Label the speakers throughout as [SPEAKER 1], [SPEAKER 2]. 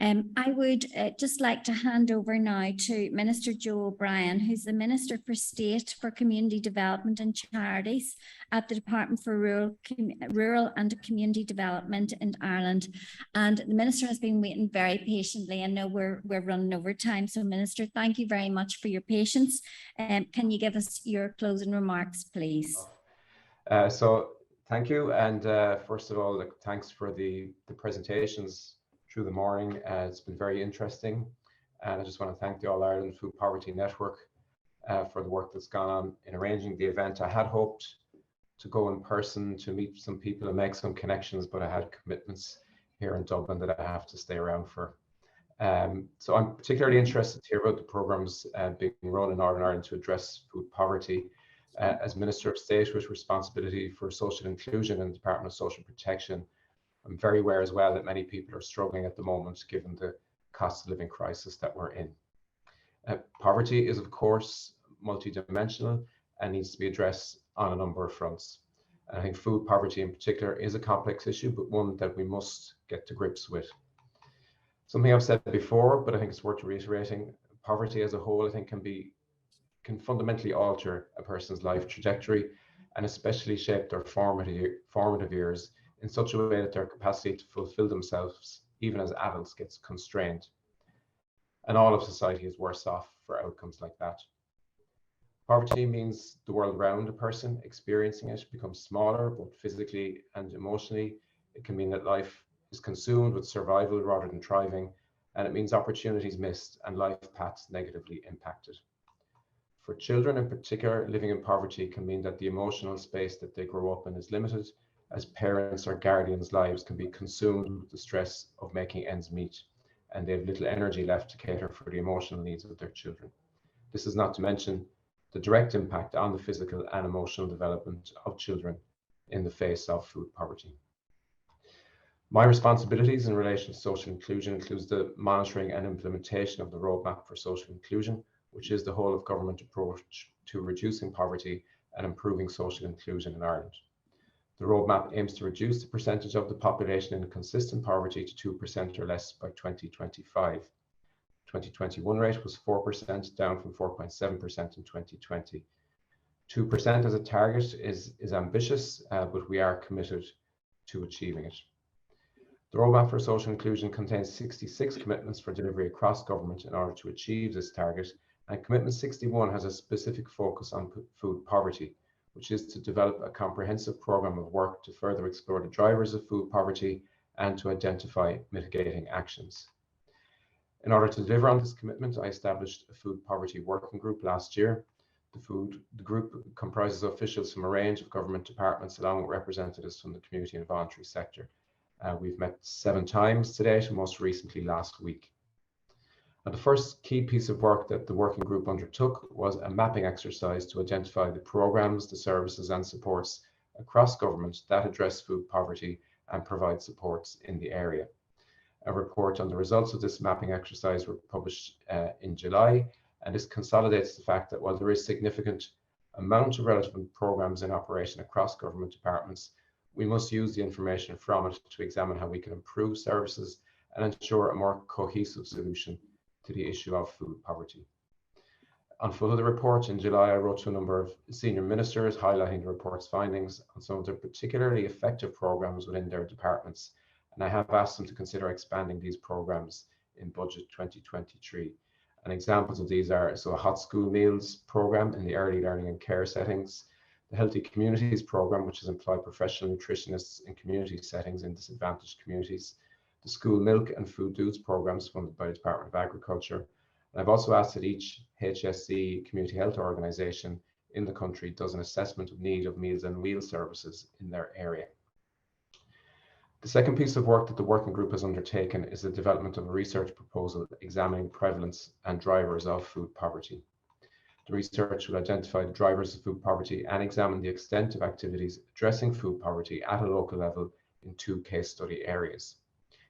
[SPEAKER 1] I would just like to hand over now to Minister Joe O'Brien, who's the Minister for State for Community Development and Charities at the Department for Rural and Community Development in Ireland. And the Minister has been waiting very patiently. I know we're running over time. So Minister, thank you very much for your patience. Can you give us your closing remarks, please?
[SPEAKER 2] So thank you. And first of all, thanks for the presentations through the morning. It's been very interesting, and I just want to thank the All Ireland Food Poverty Network for the work that's gone on in arranging the event. I had hoped to go in person to meet some people and make some connections, but I had commitments here in Dublin that I have to stay around for. So I'm particularly interested to hear about the programmes being run in Northern Ireland to address food poverty. As Minister of State with responsibility for social inclusion in the Department of Social Protection, I'm very aware as well that many people are struggling at the moment given the cost of living crisis that we're in. Poverty is, of course, multidimensional and needs to be addressed on a number of fronts. And I think food poverty in particular is a complex issue, but one that we must get to grips with. Something I've said before, but I think it's worth reiterating, poverty as a whole, I think, can fundamentally alter a person's life trajectory and especially shape their formative years in such a way that their capacity to fulfill themselves, even as adults, gets constrained. And all of society is worse off for outcomes like that. Poverty means the world around a person experiencing it becomes smaller, both physically and emotionally. It can mean that life is consumed with survival rather than thriving, and it means opportunities missed and life paths negatively impacted. For children in particular, living in poverty can mean that the emotional space that they grow up in is limited, as parents or guardians' lives can be consumed with the stress of making ends meet, and they have little energy left to cater for the emotional needs of their children. This is not to mention the direct impact on the physical and emotional development of children in the face of food poverty. My responsibilities in relation to social inclusion includes the monitoring and implementation of the Roadmap for Social Inclusion, which is the whole of government approach to reducing poverty and improving social inclusion in Ireland. The roadmap aims to reduce the percentage of the population in consistent poverty to 2% or less by 2025. 2021 rate was 4%, down from 4.7% in 2020. 2% as a target is ambitious, but we are committed to achieving it. The Roadmap for Social Inclusion contains 66 commitments for delivery across government in order to achieve this target, and Commitment 61 has a specific focus on food poverty, which is to develop a comprehensive programme of work to further explore the drivers of food poverty and to identify mitigating actions. In order to deliver on this commitment, I established a food poverty working group last year. The group comprises officials from a range of government departments along with representatives from the community and voluntary sector. We've met 7 times to date, and most recently last week. Now, the first key piece of work that the working group undertook was a mapping exercise to identify the programmes, the services and supports across government that address food poverty and provide supports in the area. A report on the results of this mapping exercise were published in July, and this consolidates the fact that while there is significant amount of relevant programmes in operation across government departments, we must use the information from it to examine how we can improve services and ensure a more cohesive solution to the issue of food poverty. On foot of the report in July, I wrote to a number of senior ministers highlighting the report's findings on some of the particularly effective programmes within their departments, and I have asked them to consider expanding these programmes in Budget 2023. And examples of these are a hot school meals programme in the early learning and care settings, the Healthy Communities programme, which has employed professional nutritionists in community settings in disadvantaged communities, the school milk and food dues programmes funded by the Department of Agriculture. And I've also asked that each HSE community health organisation in the country does an assessment of need of meals and meal services in their area. The second piece of work that the working group has undertaken is the development of a research proposal examining prevalence and drivers of food poverty. The research will identify the drivers of food poverty and examine the extent of activities addressing food poverty at a local level in 2 case study areas.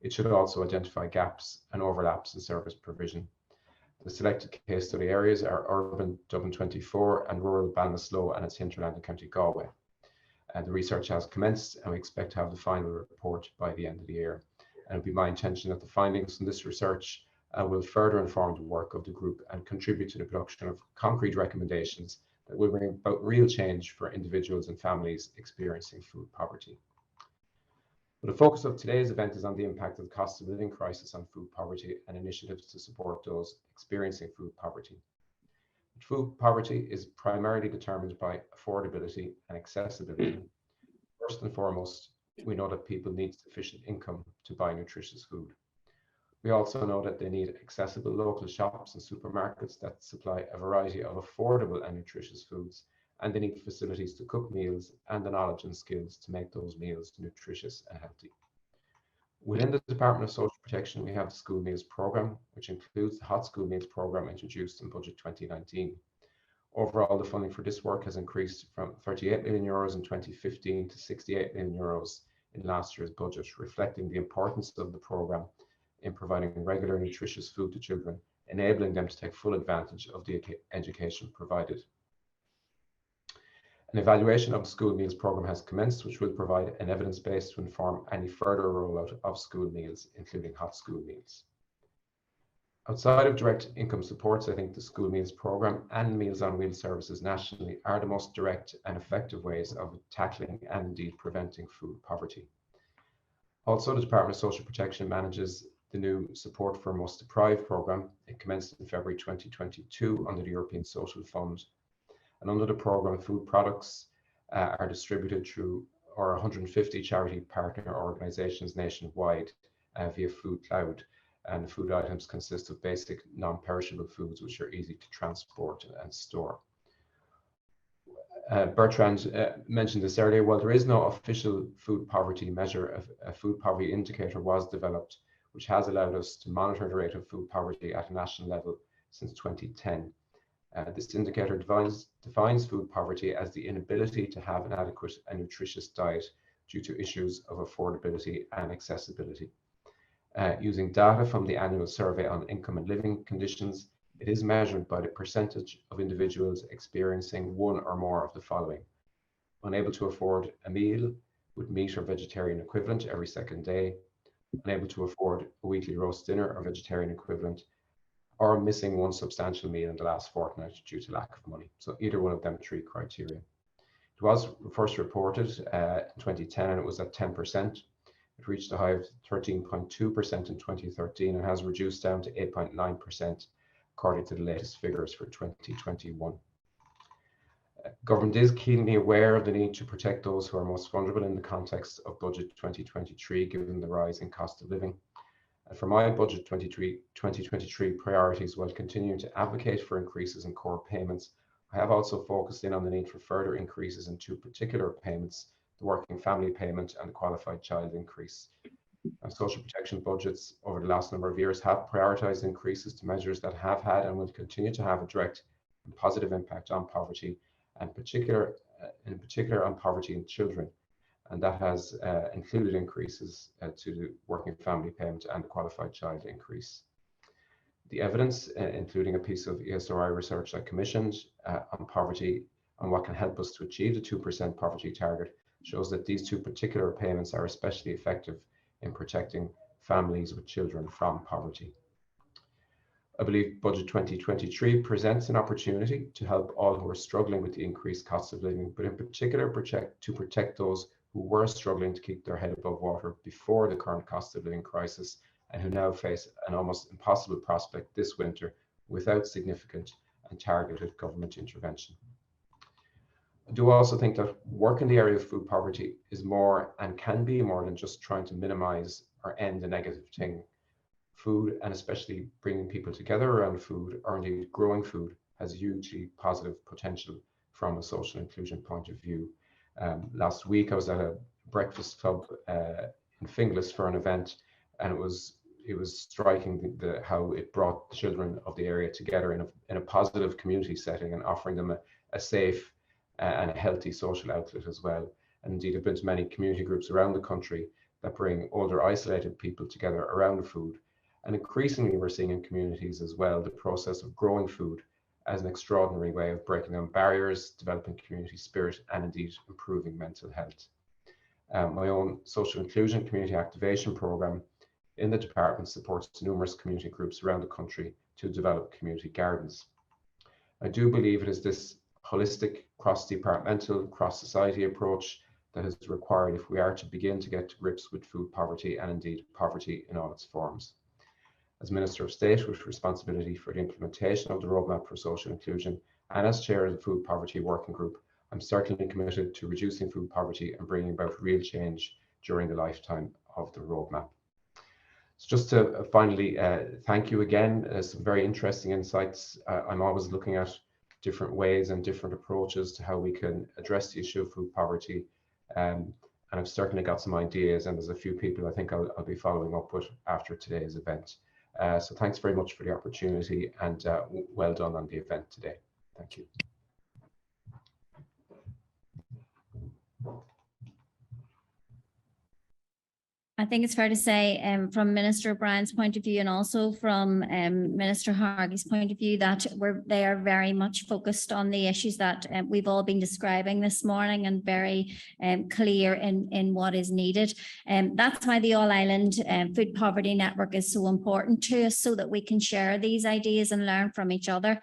[SPEAKER 2] It should also identify gaps and overlaps in service provision. The selected case study areas are urban Dublin 24 and rural Ballinasloe and its hinterland in County Galway. The research has commenced and we expect to have the final report by the end of the year. And it'll be my intention that the findings from this research will further inform the work of the group and contribute to the production of concrete recommendations that will bring about real change for individuals and families experiencing food poverty. But the focus of today's event is on the impact of the cost of living crisis on food poverty and initiatives to support those experiencing food poverty. Food poverty is primarily determined by affordability and accessibility. First and foremost, we know that people need sufficient income to buy nutritious food. We also know that they need accessible local shops and supermarkets that supply a variety of affordable and nutritious foods, and they need facilities to cook meals and the knowledge and skills to make those meals nutritious and healthy. Within the Department of Social Protection, we have the School Meals Programme, which includes the Hot School Meals Programme introduced in Budget 2019. Overall, the funding for this work has increased from €38 million in 2015 to €68 million in last year's budget, reflecting the importance of the programme in providing regular nutritious food to children, enabling them to take full advantage of the education provided. An evaluation of the school meals programme has commenced, which will provide an evidence base to inform any further rollout of school meals, including hot school meals. Outside of direct income supports, I think the school meals programme and Meals on Wheels services nationally are the most direct and effective ways of tackling and indeed preventing food poverty. Also, the Department of Social Protection manages the new Support for Most Deprived programme. It commenced in February 2022 under the European Social Fund. And under the programme, food products are distributed through our 150 charity partner organisations nationwide via Food Cloud. And food items consist of basic non-perishable foods which are easy to transport and store. Bertrand mentioned this earlier. While there is no official food poverty measure, a food poverty indicator was developed, which has allowed us to monitor the rate of food poverty at a national level since 2010. This indicator defines food poverty as the inability to have an adequate and nutritious diet due to issues of affordability and accessibility. Using data from the annual survey on income and living conditions, it is measured by the percentage of individuals experiencing one or more of the following: unable to afford a meal with meat or vegetarian equivalent every second day, unable to afford a weekly roast dinner or vegetarian equivalent, or missing one substantial meal in the last fortnight due to lack of money. So either one of them three criteria. It was first reported in 2010 and it was at 10%. It reached a high of 13.2% in 2013 and has reduced down to 8.9% according to the latest figures for 2021. Government is keenly aware of the need to protect those who are most vulnerable in the context of Budget 2023, given the rise in cost of living. And for my Budget 2023 priorities, while continuing to advocate for increases in core payments, I have also focused in on the need for further increases in two particular payments: the working family payment and the qualified child increase. Social protection budgets over the last number of years have prioritised increases to measures that have had and will continue to have a direct and positive impact on poverty, and in particular on poverty in children. And that has included increases to the working family payment and the qualified child increase. The evidence, including a piece of ESRI research I commissioned on poverty and what can help us to achieve the 2% poverty target, shows that these two particular payments are especially effective in protecting families with children from poverty. I believe Budget 2023 presents an opportunity to help all who are struggling with the increased cost of living, but in particular to protect those who were struggling to keep their head above water before the current cost of living crisis and who now face an almost impossible prospect this winter without significant and targeted government intervention. I do also think that work in the area of food poverty is more and can be more than just trying to minimize or end a negative thing. Food, and especially bringing people together around food, or indeed growing food, has hugely positive potential from a social inclusion point of view. Last week I was at a breakfast club in Finglas for an event, and it was striking how it brought the children of the area together in a positive community setting and offering them a safe and a healthy social outlet as well. And indeed, I've been to many community groups around the country that bring older isolated people together around food. And increasingly we're seeing in communities as well the process of growing food as an extraordinary way of breaking down barriers, developing community spirit, and indeed improving mental health. My own social inclusion community activation program in the department supports numerous community groups around the country to develop community gardens. I do believe it is this holistic, cross-departmental, cross-society approach that is required if we are to begin to get to grips with food poverty and indeed poverty in all its forms. As Minister of State with responsibility for the implementation of the Roadmap for Social Inclusion and as Chair of the Food Poverty Working Group, I'm certainly committed to reducing food poverty and bringing about real change during the lifetime of the roadmap. So just to finally thank you again, some very interesting insights. I'm always looking at different ways and different approaches to how we can address the issue of food poverty. And I've certainly got some ideas, and there's a few people I think I'll be following up with after today's event. So thanks very much for the opportunity, and well done on the event today. Thank you.
[SPEAKER 1] I think it's fair to say from Minister O'Brien's point of view and also from Minister Hargey's point of view that they are very much focused on the issues that we've all been describing this morning and very clear in what is needed. That's why the All Ireland Food Poverty Network is so important to us, so that we can share these ideas and learn from each other.